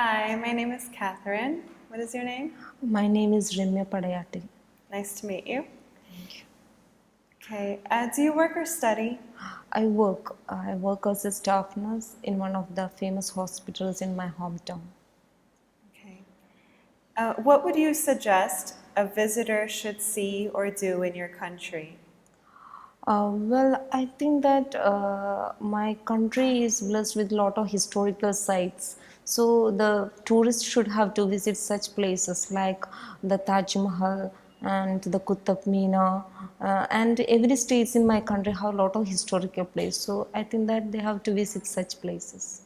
Hi, my name is Catherine. What is your name? My name is Ramya Padayati. Nice to meet you. Okay, do you work or study? I work as a staff nurse in one of the famous hospitals in my hometown. Okay. What would you suggest a visitor should see or do in your country? I think that my country is blessed with a lot of historical sites. So the tourists should have to visit such places like the Taj Mahal and the Qutub Minar, and every states in my country have a lot of historical places. So I think that they have to visit such places.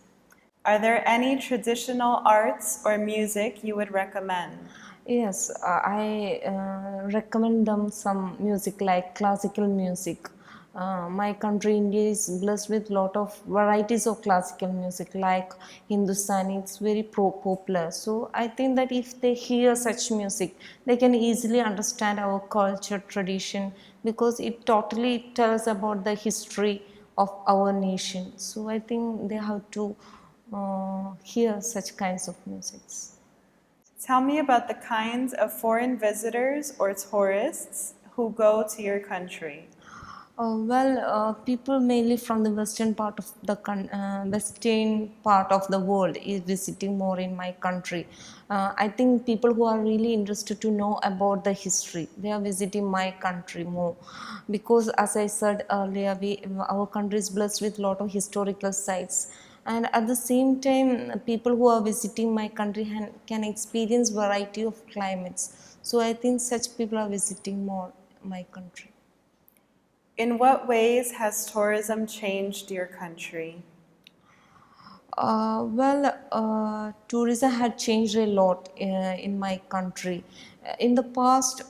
Are there any traditional arts or music you would recommend? Yes, I recommend them some music like classical music. My country India is blessed with lot of varieties of classical music like Hindustani. It's very popular. So I think that if they hear such music, they can easily understand our culture, tradition, because it totally tells about the history of our nation. So I think they have to hear such kinds of musics. Tell me about the kinds of foreign visitors or tourists who go to your country. People mainly from the western part of the world is visiting more in my country. I think people who are really interested to know about the history, they are visiting my country more, because as I said earlier, our country is blessed with lot of historical sites, and at the same time, people who are visiting my country can experience variety of climates. So I think such people are visiting more my country. In what ways has tourism changed your country? Tourism had changed a lot in my country. In the past,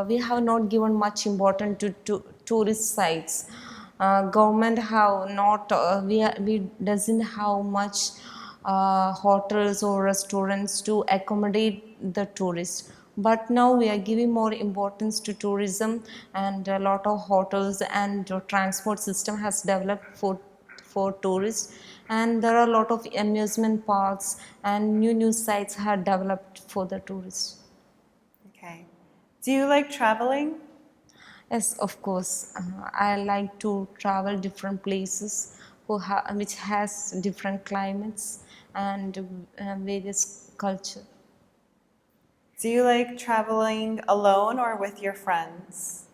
we have not given much importance to tourist sites. Government have not, we doesn't have much hotels or restaurants to accommodate the tourists. But now we are giving more importance to tourism, and a lot of hotels and transport system has developed for tourists, and there are a lot of amusement parks and new sites have developed for the tourists. Okay. Do you like traveling? Yes, of course. I like to travel different places which has different climates and various culture. Do you like traveling alone or with your friends?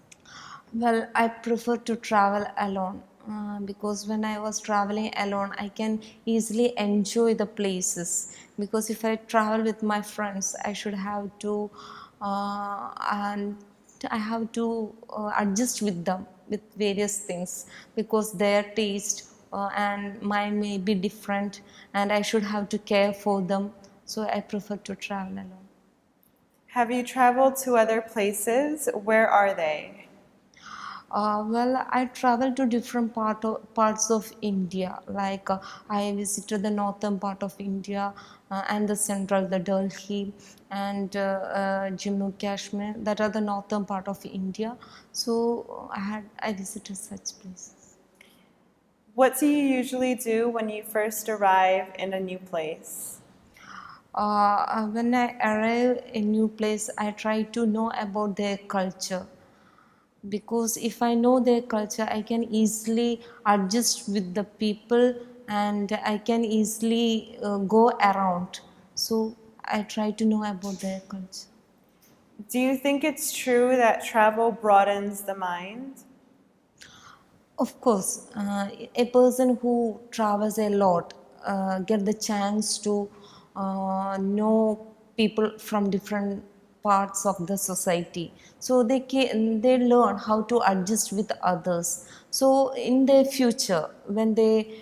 Well, I prefer to travel alone because when I was traveling alone, I can easily enjoy the places. Because if I travel with my friends, I should have to and I have to adjust with them with various things, because their taste and mine may be different, and I should have to care for them. So I prefer to travel alone. Have you traveled to other places? Where are they? I traveled to different parts of India. Like I visited the northern part of India and the central, the Delhi and Jammu Kashmir. That are the northern part of India. So I visited such places. What do you usually do when you first arrive in a new place? When I arrive in a new place, I try to know about their culture, because if I know their culture, I can easily adjust with the people, and I can easily go around. So I try to know about their culture. Do you think it's true that travel broadens the mind? Of course, a person who travels a lot get the chance to know people from different parts of the society. So they learn how to adjust with others. So in their future, when they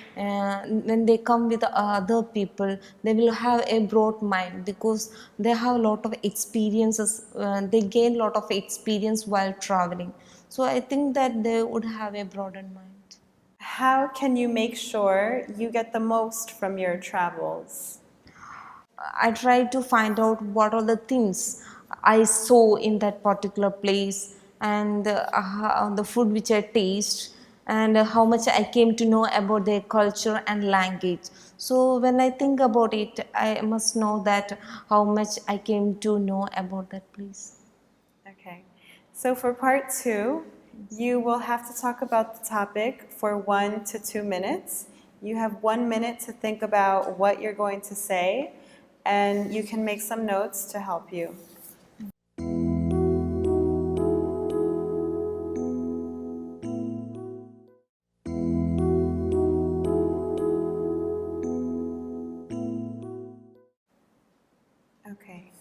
come with other people, they will have a broad mind, because they have a lot of experiences. They gain a lot of experience while traveling. So I think that they would have a broadened mind. How can you make sure you get the most from your travels? I try to find out what are the things I saw in that particular place, and the food which I taste, and how much I came to know about their culture and language. So when I think about it, I must know that how much I came to know about that place. Okay. So for part two, you will have to talk about the topic for 1 to 2 minutes. You have 1 minute to think about what you're going to say, and you can make some notes to help you. Okay.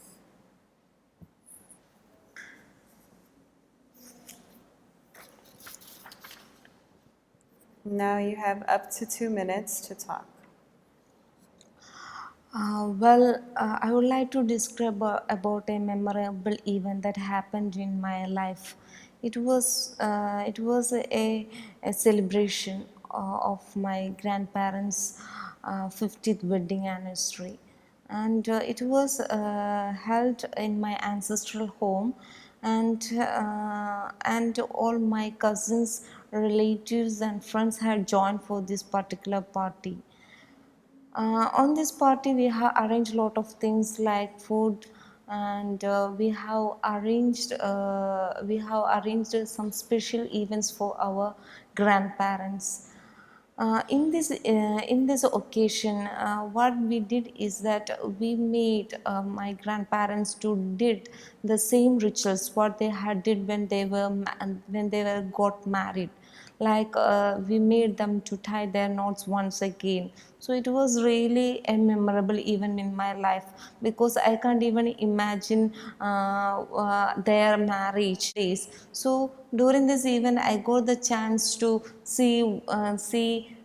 Now you have up to 2 minutes to talk. I would like to describe about a memorable event that happened in my life. It was a celebration of my grandparents' 50th wedding anniversary, and it was held in my ancestral home, and all my cousins, relatives, and friends had joined for this particular party. On this party, we have arranged a lot of things like food, and we have arranged some special events for our grandparents. In this occasion, what we did is that we made my grandparents to did the same rituals what they had did when they were got married, like we made them to tie their knots once again. So it was really a memorable event in my life, because I can't even imagine their marriage days. So during this event I got the chance to see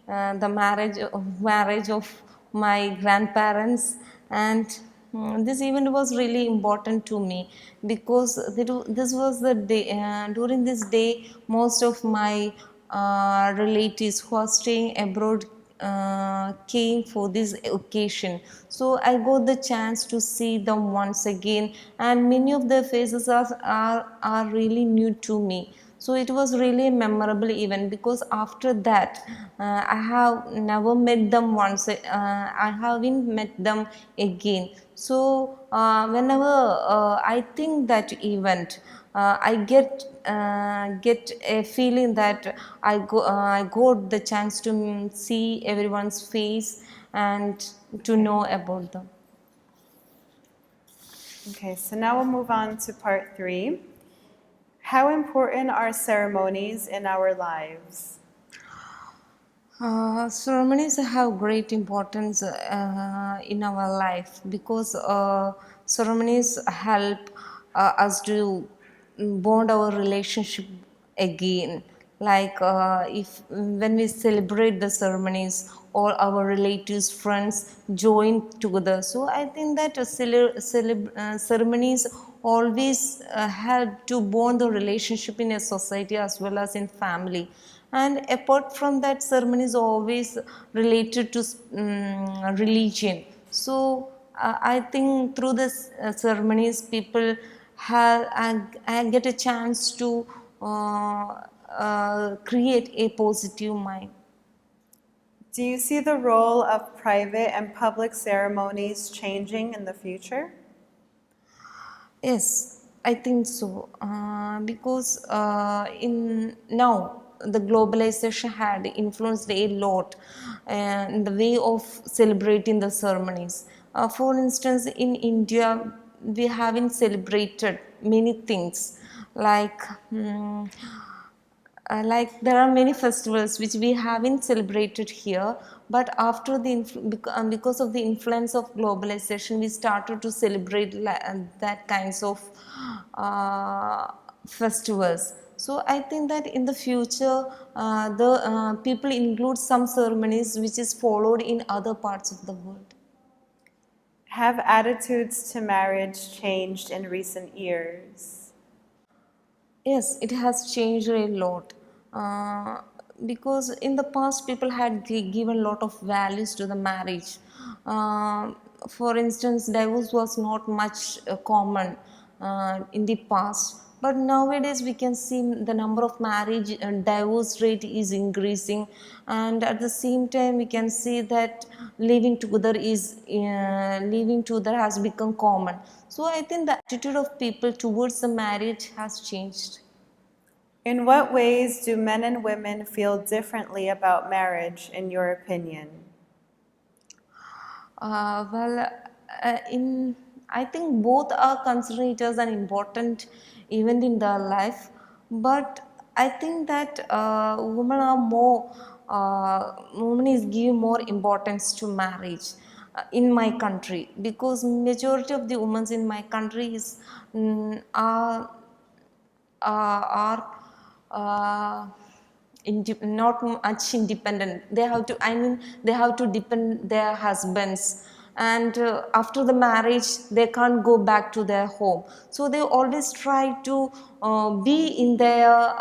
the marriage of my grandparents, and this event was really important to me, because this was the day. During this day, most of my relatives who are staying abroad came for this occasion. So I got the chance to see them once again, and many of their faces are really new to me. So it was really a memorable event, because after that I have never met them once. I haven't met them again. So whenever I think that event, I get a feeling that I got the chance to see everyone's face and to know about them. Okay, so now we'll move on to part three. How important are ceremonies in our lives? Ceremonies have great importance in our life, because ceremonies help us to bond our relationship again. Like if when we celebrate the ceremonies, all our relatives, friends join together. So I think that ceremonies always help to bond the relationship in a society as well as in family. And apart from that, ceremony is always related to religion. So I think through this ceremonies, people have I get a chance to create a positive mind. Do you see the role of private and public ceremonies changing in the future? Yes, I think so. Because in now the globalization had influenced a lot in the way of celebrating the ceremonies. For instance, in India, we haven't celebrated many things like. Like there are many festivals which we haven't celebrated here, but after because of the influence of globalization, we started to celebrate that kinds of festivals. So I think that in the future, the people include some ceremonies which is followed in other parts of the world. Have attitudes to marriage changed in recent years? Yes, it has changed a lot. Because in the past, people had given a lot of values to the marriage. Uh, for instance, divorce was not much common in the past. But nowadays we can see the number of marriage and divorce rate is increasing, and at the same time we can see that living together has become common. So I think the attitude of people towards the marriage has changed. In what ways do men and women feel differently about marriage, in your opinion? Well, in I think both are considered as an important event in their life, but I think that women is give more importance to marriage in my country, because majority of the women in my country is are not much independent. They have to, I mean, they have to depend their husbands, and after the marriage they can't go back to their home, so they always try to be in their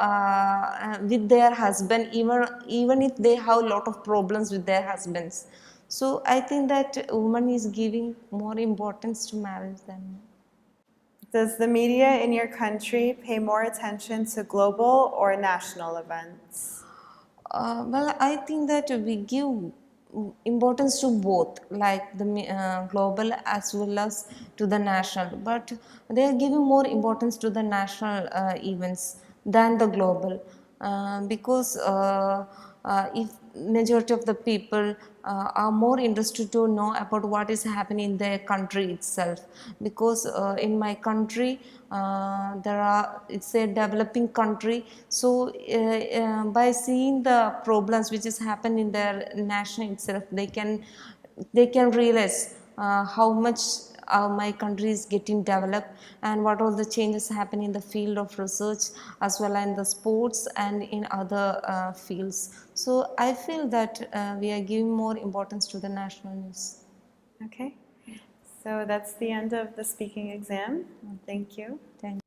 with their husband, even if they have a lot of problems with their husbands. So I think that woman is giving more importance to marriage than men. Does the media in your country pay more attention to global or national events? Well, I think that we give importance to both, like the global as well as to the national. But they are giving more importance to the national events than the global, because if majority of the people are more interested to know about what is happening in their country itself, because in my country it's a developing country, so by seeing the problems which is happening in their nation itself, they can realize how much my country is getting developed, and what all the changes happen in the field of research as well as in the sports and in other fields. So I feel that we are giving more importance to the national news. Okay, so that's the end of the speaking exam. Thank you. Thank